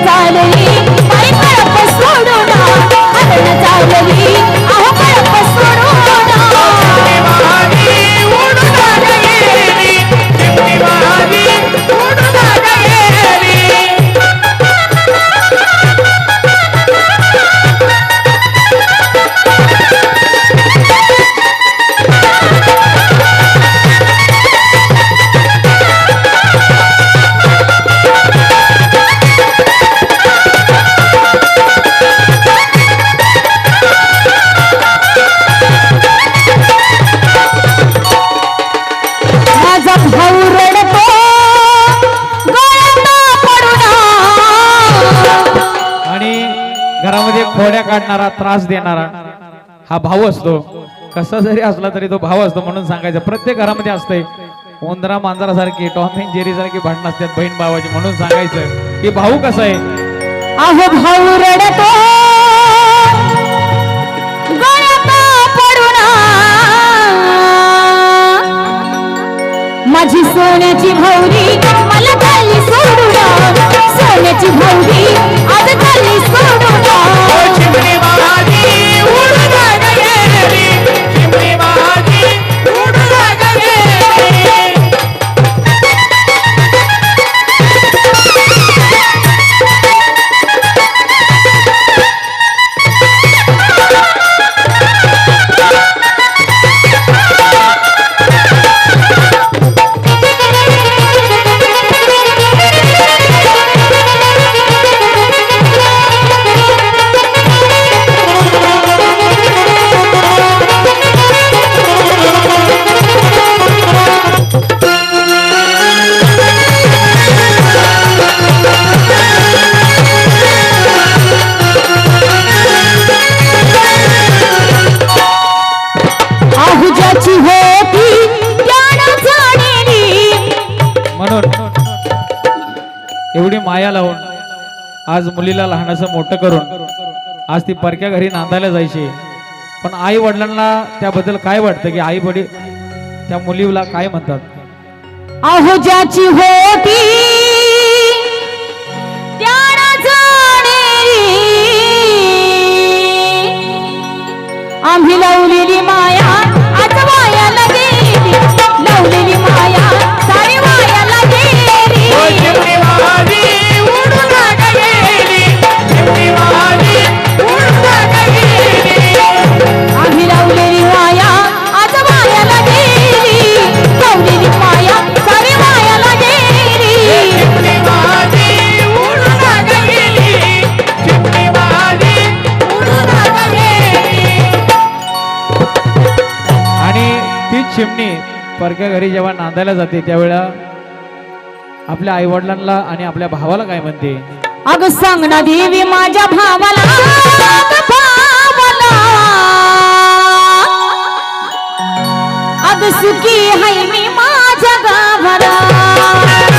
चालली बाई कळप सोडून हरण चालली अहो कळप सोडून घरामध्ये खोड्या काढणारा त्रास देणारा हा भाऊ असतो. कसा जरी असला तरी तो भाऊ असतो म्हणून सांगायचं. प्रत्येक घरामध्ये असतंय उंदरा मांजरासारखी टॉम अँड जेरी सारखी भांडण असतात बहीण भावाची म्हणून सांगायचं की भाऊ कसा आहे. अहो भाऊ रडतो गळ्यात पडून माझी सोन्याची भौरी मला चालली सोडून सोन्याची भौरी आज चालली सोडून एवढी माया लावून आज मुलीला लहानसं मोठं करून आज ती परक्या घरी नांदायला जायची. पण आई वडिलांना त्याबद्दल काय वाटतं की आई वडील त्या मुलीला काय म्हणतात. अहो ज्याची होती त्याला जाणेरी आम्ही लावलेली माया आज वायाला गेली लावलेली माया सारी वायाला गेली. आम्ही लावलेली माया आज वायाला गेली लावलेली माया सारी वायाला गेली. आणि ती चिमणी परक्या घरी जेव्हा नांदायला जाते त्यावेळेला आपल्या आई वडिलांना आणि आपल्या भावाला काय म्हणते. अग सांग ना देवी माझ्या भावाला अग सुखी है मी माझ्या गावाला.